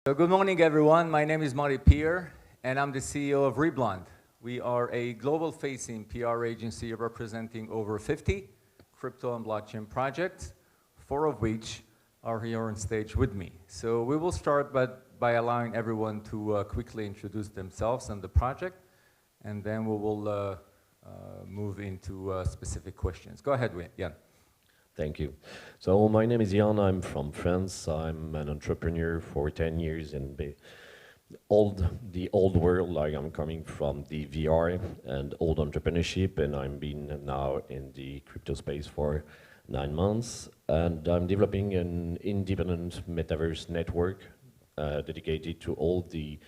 So good morning, everyone. My name is Motti, and I'm the CEO of ReBlonde. We are a global-facing PR agency representing over 50 crypto and blockchain projects, 4 of which are here on stage with me. So we will start by allowing everyone to quickly introduce themselves and the project, and then we will move into specific questions. Go ahead, Yann. Thank you. So my name is Yann. I'm from France. I'm an entrepreneur for 10 years in the old world. Like, I'm coming from the VR and old entrepreneurship, and I've been now in the crypto space for 9 months. And I'm developing an independent metaverse network dedicated to all the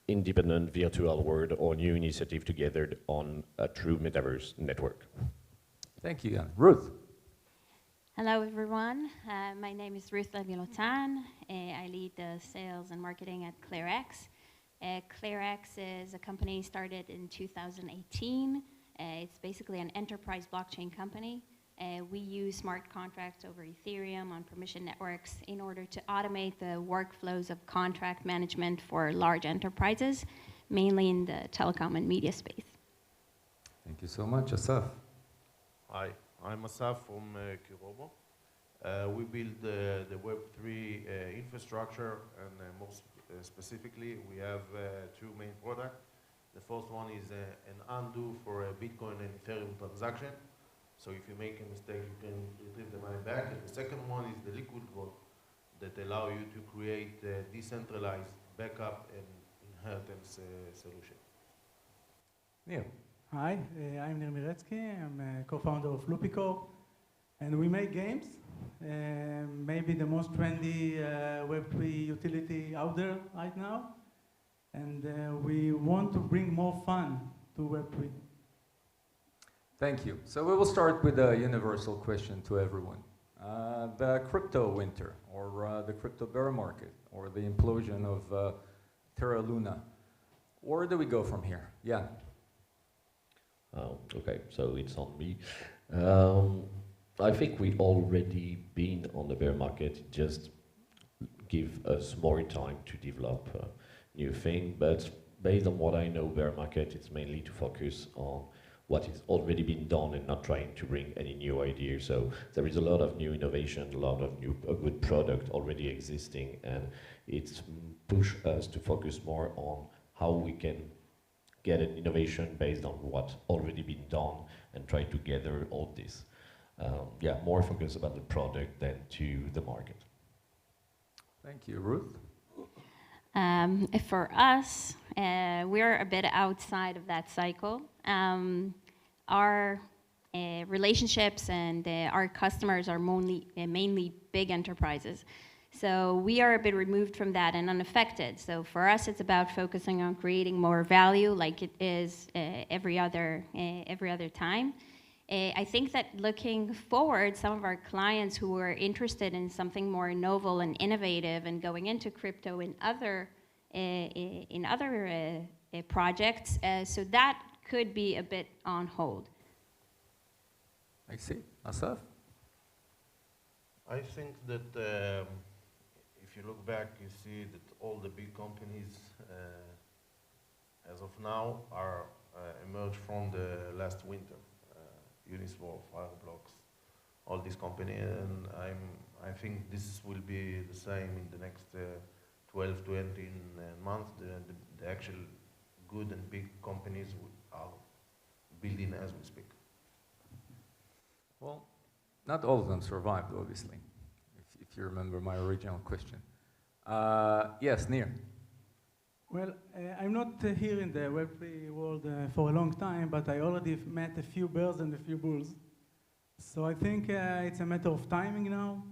independent virtual world or new initiative together on a true metaverse network. Thank you, Yann. Ruth. Hello, everyone. My name is Ruth Lavilotan. I lead the sales and marketing at ClearX. ClearX is a company started in 2018. It's basically an enterprise blockchain company. We use smart contracts over Ethereum on permission networks in order to automate the workflows of contract management for large enterprises, mainly in the telecom and media space. Thank you so much. Asaf. Hi, I'm Asaf from KIROBO. We build the Web3 infrastructure, and most specifically, we have 2 main products. The first one is an undo for a Bitcoin and Ethereum transaction. So if you make a mistake, you can retrieve the money back. And the second one is the liquid vault that allow you to create a decentralized backup and inheritance solution. Naim. Hi, I'm Naim Miretzky. I'm a co-founder of Loopycore, and we make games. Maybe the most trendy Web3 utility out there right now. And we want to bring more fun to Web3. Thank you. So we will start with a universal question to everyone. The crypto winter, or the crypto bear market, or the implosion of Terra Luna. Where do we go from here? Yeah. Okay, so it's on me. I think we already been on the bear market. Just give us more time to develop a new thing. But based on what I know, bear market is mainly to focus on what is already been done and not trying to bring any new ideas. So there is a lot of new innovation, a lot of a good product already existing, and it's push us to focus more on how we can get an innovation based on what already been done and try to gather all this. More focus about the product than to the market. Thank you. Ruth? For us, we're a bit outside of that cycle. Our relationships and our customers are mainly big enterprises. So we are a bit removed from that and unaffected. So for us, it's about focusing on creating more value like it is every other time. I think that looking forward, some of our clients who are interested in something more novel and innovative and going into crypto in other projects, so that could be a bit on hold. I see. Asaf? I think that if you look back, you see that all the big companies, as of now, are emerged from the last winter. Uniswap, Fireblocks, all these companies, and I think this will be the same in the next 12 to 18 months. The actual good and big companies are building as we speak. Well, not all of them survived, obviously, if you remember my original question. Yes, Nir. Well, I'm not here in the Web3 world for a long time, but I already met a few bears and a few bulls. So I think it's a matter of timing now,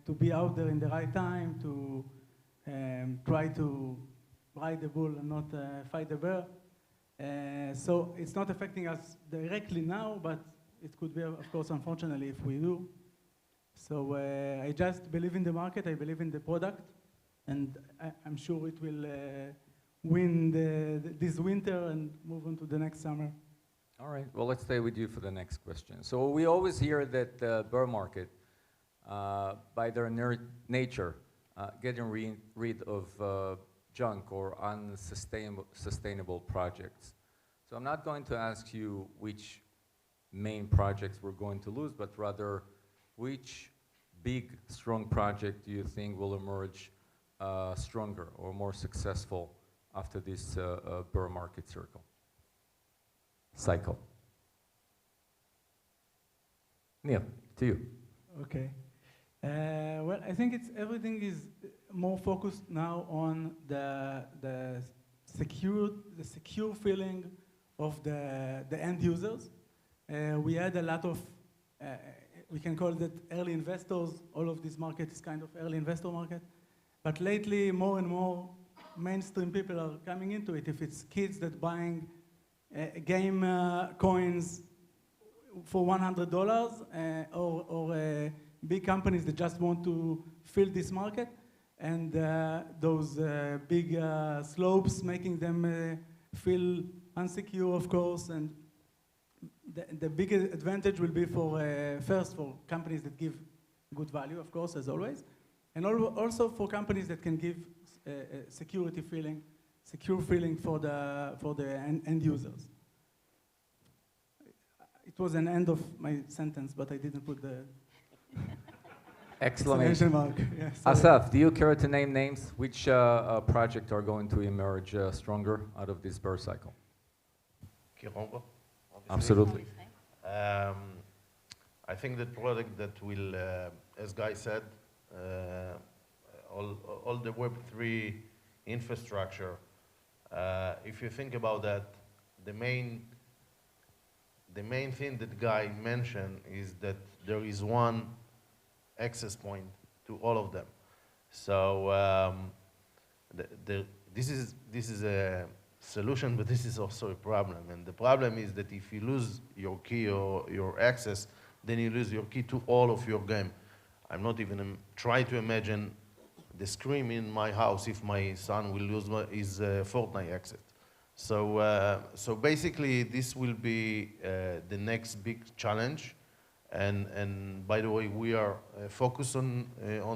to be out there in the right time, to try to ride the bull and not fight the bear. So it's not affecting us directly now, but it could be, of course, unfortunately, if we do. So I just believe in the market, I believe in the product, and I'm sure it will win this winter and move on to the next summer. All right, well, let's stay with you for the next question. So we always hear that the bear market, by their nature, getting rid of junk or unsustainable projects. So I'm not going to ask you which main projects we're going to lose, but rather which big, strong project do you think will emerge stronger or more successful after this bear market cycle? Neil, to you. Okay. Well, I think everything is more focused now on the secure feeling of the end users. We had a lot of, we can call it early investors. All of this market is kind of early investor market. But lately, more and more mainstream people are coming into it. If it's kids that buying game coins for $100 or big companies that just want to fill this market, and those big slopes making them feel insecure, of course. And the big advantage will be for first for companies that give good value, of course, as always, and also for companies that can give secure feeling for the end users. It was an end of my sentence, but I didn't put the exclamation mark. Yeah, Asaf, do you care to name names? Which projects are going to emerge stronger out of this bear cycle? KIROBO, Absolutely. I think the product that will, as Guy said, all the Web3 infrastructure, if you think about that, the main thing that Guy mentioned is that there is one access point to all of them. So this is a solution, but this is also a problem. And the problem is that if you lose your key or your access, then you lose your key to all of your game. I'm not even trying to imagine the screen in my house if my son will lose his Fortnite access. So basically, this will be the next big challenge. And by the way, we are focused on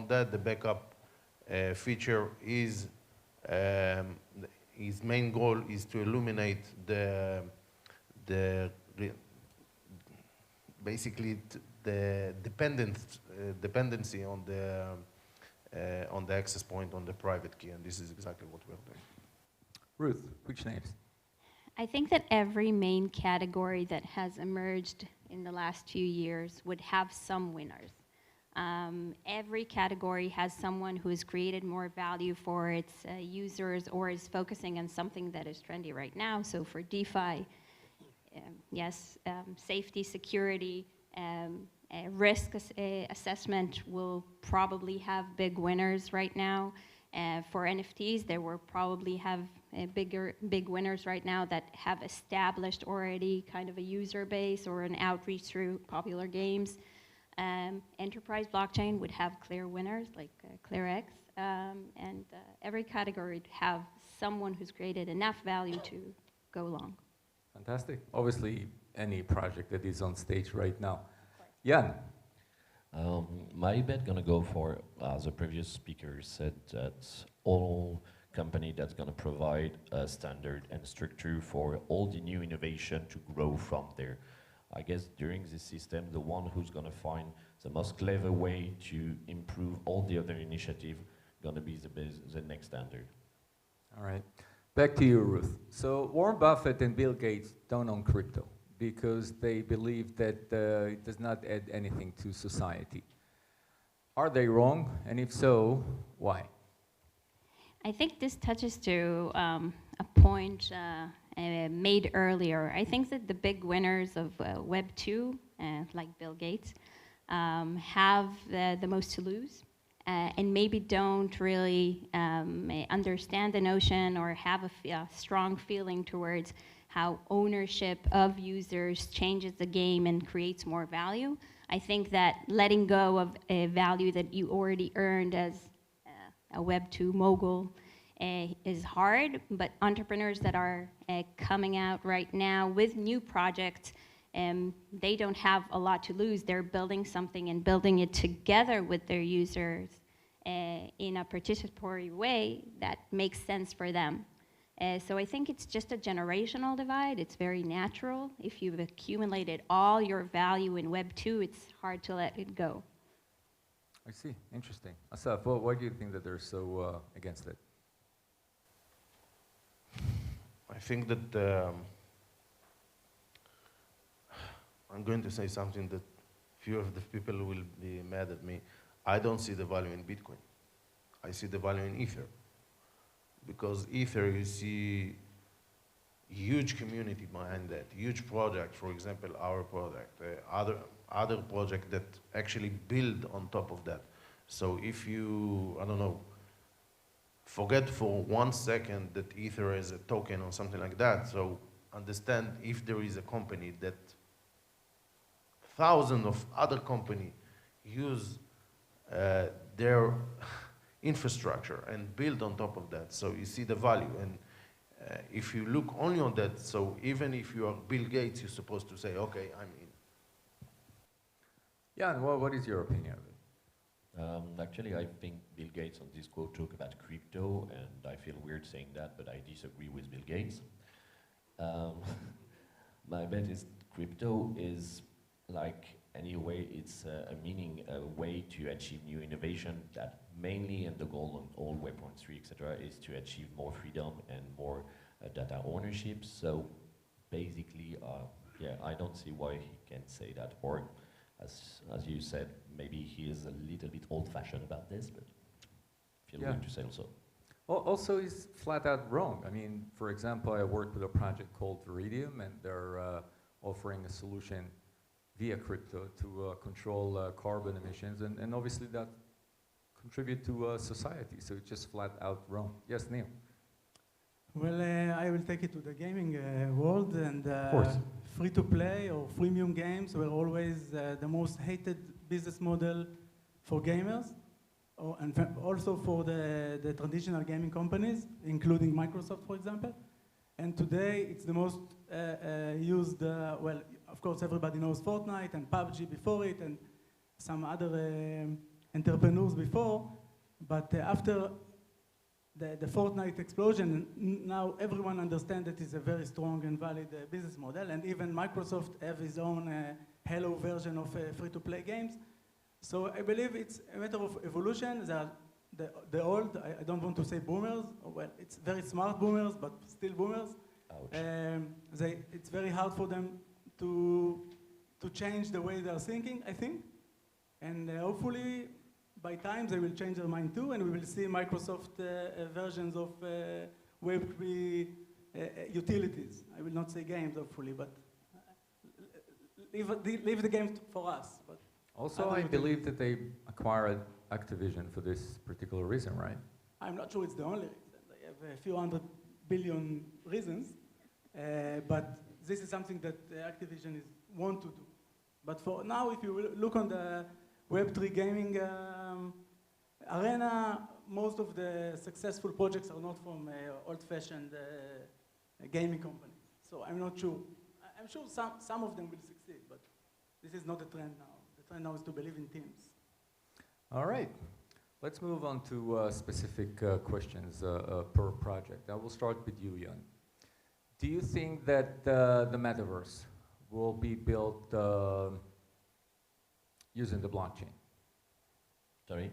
that. The backup feature is his main goal is to eliminate basically the dependency on the access point on the private key, and this is exactly what we're doing. Ruth, which names? I think that every main category that has emerged in the last few years would have some winners. Every category has someone who has created more value for its users or is focusing on something that is trendy right now. So for DeFi, yes, safety, security, risk assessment will probably have big winners right now. For NFTs, there will probably have big winners right now that have established already kind of a user base or an outreach through popular games. Enterprise blockchain would have clear winners like ClearX, and every category would have someone who's created enough value to go along. Fantastic. Obviously, any project that is on stage right now. Yann. My bet gonna go for, as the previous speaker said, that all company that's gonna provide a standard and structure for all the new innovation to grow from there. I guess during this system, the one who's gonna find the most clever way to improve all the other initiative gonna be the next standard. All right. Back to you, Ruth. So Warren Buffett and Bill Gates don't own crypto because they believe that it does not add anything to society. Are they wrong? And if so, why? I think this touches to a point made earlier. I think that the big winners of Web 2, like Bill Gates, have the most to lose and maybe don't really understand the notion or have a strong feeling towards how ownership of users changes the game and creates more value. I think that letting go of a value that you already earned as a Web 2 mogul is hard, but entrepreneurs that are coming out right now with new projects, they don't have a lot to lose. They're building something and building it together with their users. in a participatory way that makes sense for them. So I think it's just a generational divide. It's very natural. If you've accumulated all your value in Web 2, it's hard to let it go. I see. Interesting. Asaf, why do you think that they're so against it? I think that I'm going to say something that few of the people will be mad at me. I don't see the value in Bitcoin. I see the value in Ether. Because Ether, you see huge community behind that, huge project, for example, our product, other project that actually build on top of that. So if you, I don't know, forget for 1 second that Ether is a token or something like that, so understand if there is a company that thousands of other companies use their infrastructure and build on top of that. So you see the value. And if you look only on that, so even if you are Bill Gates, you're supposed to say, okay, I'm in. Yeah, and what is your opinion of it? Actually, I think Bill Gates on this quote talk about crypto, and I feel weird saying that, but I disagree with Bill Gates. My bet is crypto is like, anyway, it's a way to achieve new innovation that mainly, and the goal on all Web 1.3, etc., is to achieve more freedom and more data ownership. So basically, yeah, I don't see why he can't say that. Or, as you said, maybe he is a little bit old-fashioned about this, but feel willing to say also. Also, he's flat out wrong. I mean, for example, I worked with a project called Iridium, and they're offering a solution via crypto to control carbon emissions, and obviously that contribute to society. So it's just flat out wrong. Yes, Naim. Well, I will take it to the gaming world, and Of course. free-to-play or freemium games were always the most hated business model for gamers, and also for the traditional gaming companies, including Microsoft, for example. And today, it's the most used, well, of course, everybody knows Fortnite and PUBG before it, and some other entrepreneurs before, but after the Fortnite explosion, now everyone understands that it's a very strong and valid business model, and even Microsoft have his own Halo version of free-to-play games. So I believe it's a matter of evolution. The old, I don't want to say boomers, well, it's very smart boomers, but still boomers. It's very hard for them to change the way they're thinking, I think. And hopefully, by time, they will change their mind too, and we will see Microsoft versions of Web3 utilities. I will not say games, hopefully, but leave the games for us. But also, I believe that they acquired Activision for this particular reason, right? I'm not sure it's the only reason. They have a few $100 billion reasons, but this is something that Activision want to do. But for now, if you look on the Web3 gaming arena, most of the successful projects are not from old-fashioned gaming companies. So I'm not sure. I'm sure some of them will succeed, but this is not the trend now. The trend now is to believe in teams. All right. Let's move on to specific questions per project. I will start with you, Yann. Do you think that the metaverse will be built using the blockchain? Sorry?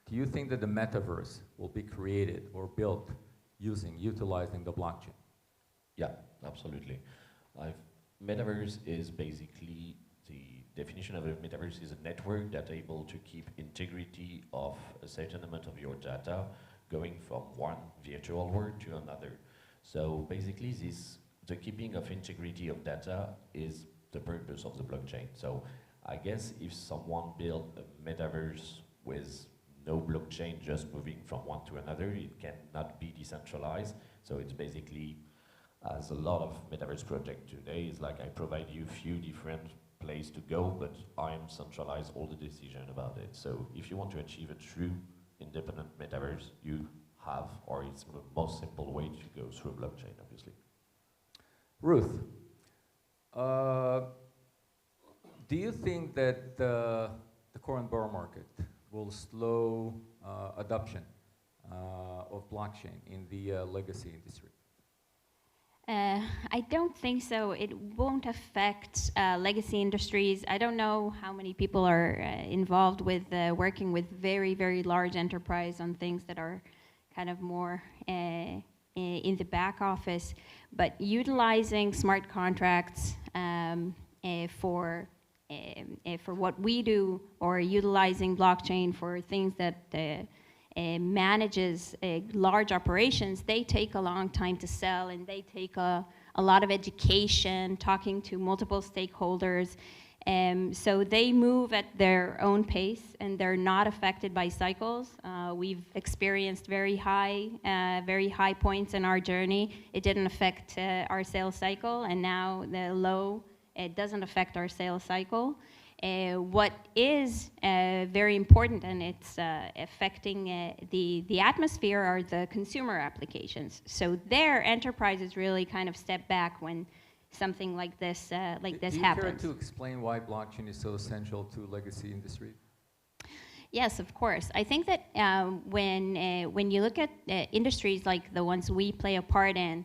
Do you think that the metaverse will be created or built utilizing the blockchain? Yeah, absolutely. Metaverse is basically, the definition of a metaverse is a network that's able to keep integrity of a certain amount of your data going from one virtual world to another. So basically the keeping of integrity of data is the purpose of the blockchain. So I guess if someone built a metaverse with no blockchain, just moving from one to another, it cannot be decentralized. So it's basically, as a lot of metaverse projects today, is like I provide you a few different places to go, but I'm centralize all the decision about it. So if you want to achieve a true independent metaverse, you have, or it's the most simple way to go through blockchain, obviously. Ruth, do you think that the current bear market will slow adoption of blockchain in the legacy industry? I don't think so. It won't affect legacy industries. I don't know how many people are involved with working with very, very large enterprise on things that are kind of more in the back office. But utilizing smart contracts for what we do, or utilizing blockchain for things that manages large operations, they take a long time to sell, and they take a lot of education, talking to multiple stakeholders. So they move at their own pace, and they're not affected by cycles. We've experienced very high points in our journey. It didn't affect our sales cycle, and now the low, it doesn't affect our sales cycle. What is very important, and it's affecting the atmosphere, are the consumer applications. So their enterprises really kind of step back when something like this happens. Do you care to explain why blockchain is so essential to legacy industry? Yes, of course. I think that when you look at industries like the ones we play a part in,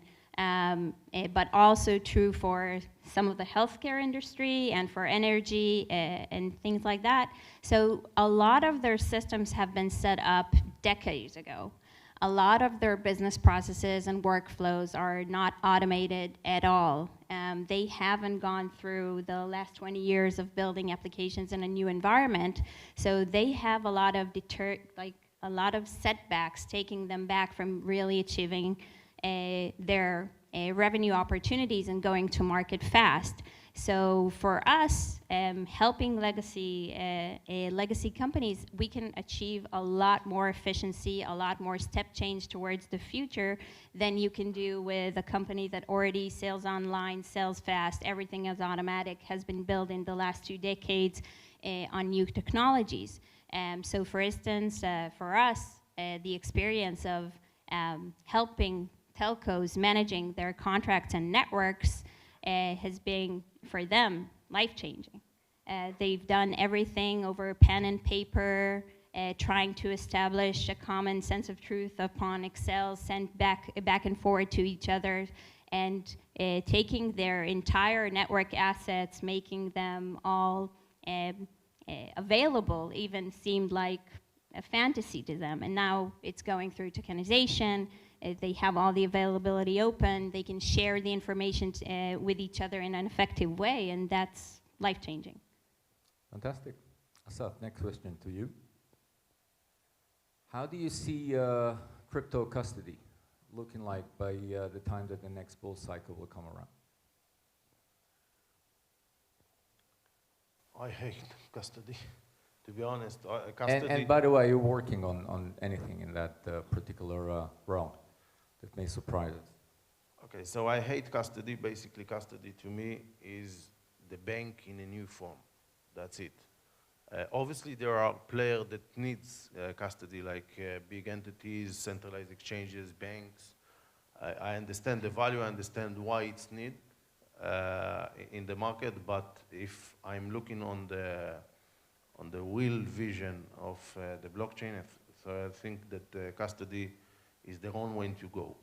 but also true for some of the healthcare industry and for energy and things like that. So a lot of their systems have been set up decades ago. A lot of their business processes and workflows are not automated at all. They haven't gone through the last 20 years of building applications in a new environment. So they have a lot of setbacks, taking them back from really achieving their revenue opportunities and going to market fast. So for us, helping legacy companies, we can achieve a lot more efficiency, a lot more step change towards the future than you can do with a company that already sells online, sells fast, everything is automatic, has been built in the last 2 decades on new technologies. So for instance, for us, the experience of helping telcos managing their contracts and networks has been, for them, life-changing. They've done everything over pen and paper, trying to establish a common sense of truth upon Excel, sent back and forward to each other, and taking their entire network assets, making them all available, even seemed like a fantasy to them. And now it's going through tokenization. They have all the availability open. They can share the information with each other in an effective way, and that's life-changing. Fantastic. Asaf, next question to you. How do you see crypto custody looking like by the time that the next bull cycle will come around? I hate custody, to be honest. Custody. And by the way, you're working on anything in that particular realm that may surprise us. Okay, so I hate custody. Basically, custody to me is the bank in a new form. That's it. Obviously, there are players that needs custody, like big entities, centralized exchanges, banks. I understand the value, I understand why it's needed in the market, but if I'm looking on the real vision of the blockchain, so I think that custody is the wrong way to go.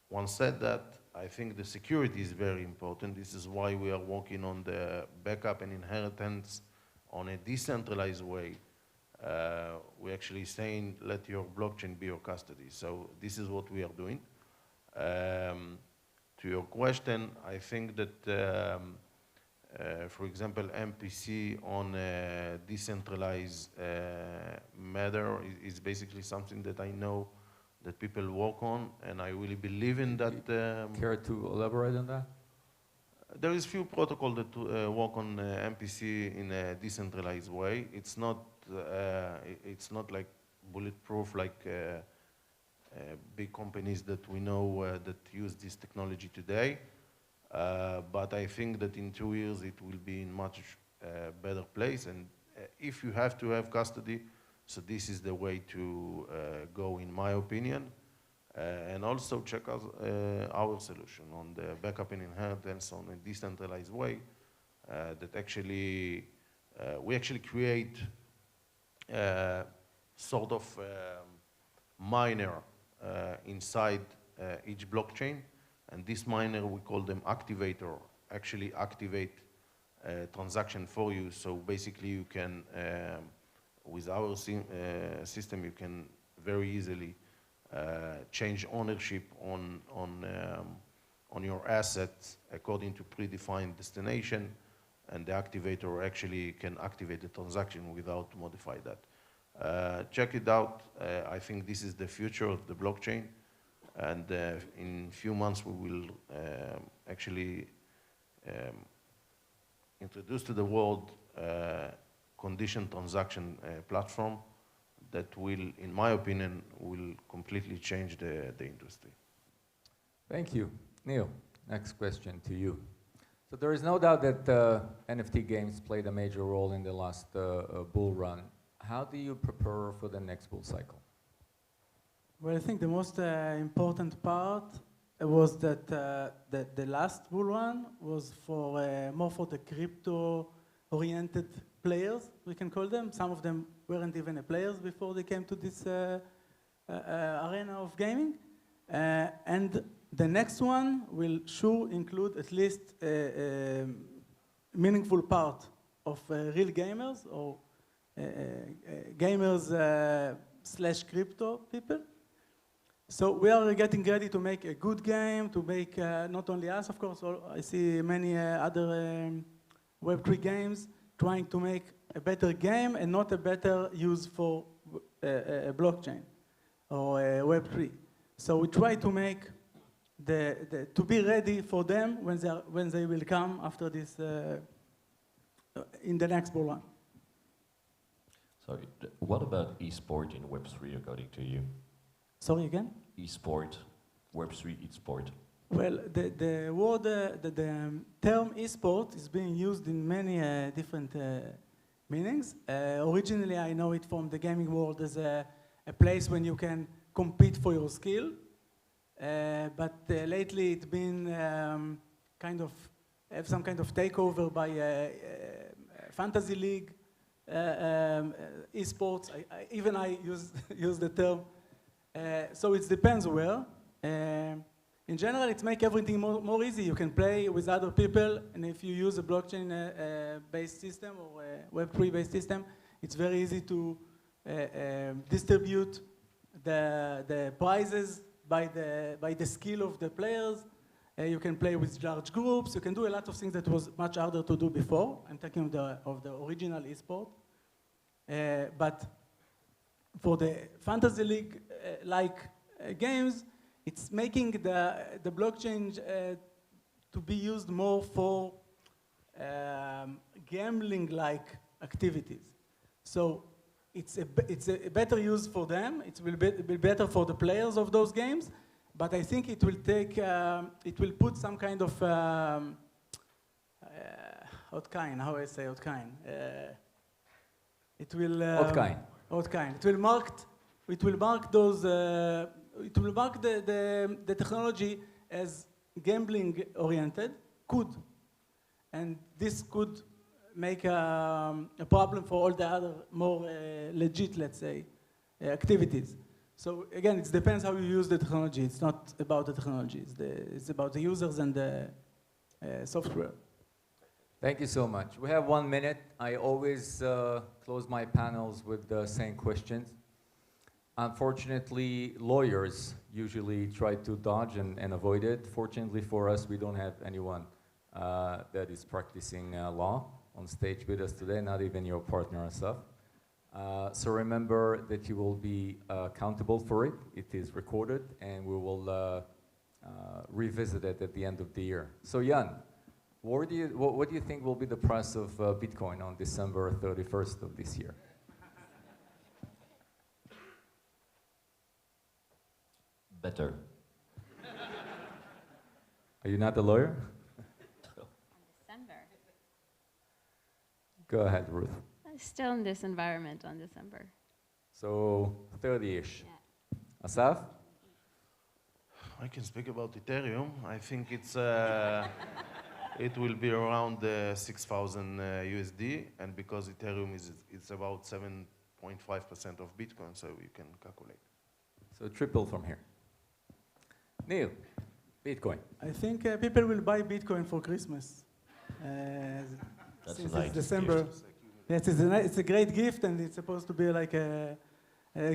Once said that, I think the security is very important. This is why we are working on the backup and inheritance on a decentralized way. We're actually saying, let your blockchain be your custody. So this is what we are doing. To your question, I think that, for example, MPC on a decentralized matter is basically something that I know that people work on, and I really believe in that. Care to elaborate on that? There is few protocols that work on MPC in a decentralized way. It's not like bulletproof like big companies that we know that use this technology today. But I think that in 2 years it will be in much better place. And if you have to have custody, so this is the way to go, in my opinion. And also check out our solution on the backup and inheritance on a decentralized way. That actually we actually create sort of miner inside each blockchain, and this miner, we call them activator, actually activate transaction for you. So basically you can, with our system, you can very easily change ownership on your assets according to predefined destination, and the activator actually can activate the transaction without modify that. Check it out. I think this is the future of the blockchain, and in a few months we will actually introduce to the world condition transaction platform that will, in my opinion, will completely change the industry. Thank you. Neil, next question to you. So there is no doubt that NFT games played a major role in the last bull run. How do you prepare for the next bull cycle? Well, I think the most important part was that the last bull run was for more for the crypto-oriented players, we can call them. Some of them weren't even players before they came to this arena of gaming. And the next one will sure include at least a meaningful part of real gamers or gamers slash crypto people. So we are getting ready to make a good game, to make not only us, of course, I see many other Web3 games trying to make a better game and not a better use for a blockchain or Web3. So we try to make to be ready for them when they will come after this in the next bull run. Sorry, what about esport in Web3 according to you? Sorry again? Esport, Web3 esport. Well, the word, the term esport is being used in many different meanings. Originally, I know it from the gaming world as a place when you can compete for your skill. But lately it's been kind of have some kind of takeover by fantasy league, esports. Even I use the term. So it depends where. In general, it makes everything more easy. You can play with other people, and if you use a blockchain-based system or a Web3-based system, it's very easy to distribute the prizes by the skill of the players. You can play with large groups. You can do a lot of things that was much harder to do before. I'm talking of the original esport. But for the fantasy league like games, it's making the blockchain to be used more for gambling-like activities. So it's a better use for them. It will be better for the players of those games. But I think it will take, it will put some kind of, outkind, how I say outkind? It will... Outkind. Outkind. It will mark those, it will mark the technology as gambling oriented, and this could make a problem for all the other more legit, let's say, activities. So again, it depends how you use the technology. It's not about the technology. It's about the users and the software. Thank you so much. We have 1 minute. I always close my panels with the same questions. Unfortunately, lawyers usually try to dodge and avoid it. Fortunately for us, we don't have anyone that is practicing law on stage with us today, not even your partner, Asaf. So remember that you will be accountable for it. It is recorded, and we will revisit it at the end of the year. So Yann, what do you think will be the price of Bitcoin on December 31st of this year? Better. Are you not a lawyer? December. Go ahead, Ruth. Still in this environment on December. So 30-ish. Yeah. Asaf? I can speak about Ethereum. I think it's it will be around 6,000 USD, and because Ethereum it's about 0.5% of Bitcoin, so you can calculate. So triple from here. Neil, Bitcoin. I think people will buy Bitcoin for Christmas. That's Since a nice it's December. gift. Yes, it's a great gift, and it's supposed to be like a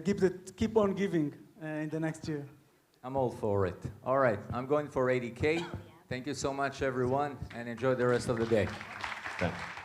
gift that keep on giving in the next year. I'm all for it. All right, I'm going for 80K. Thank you so much, everyone, and enjoy the rest of the day. Thanks.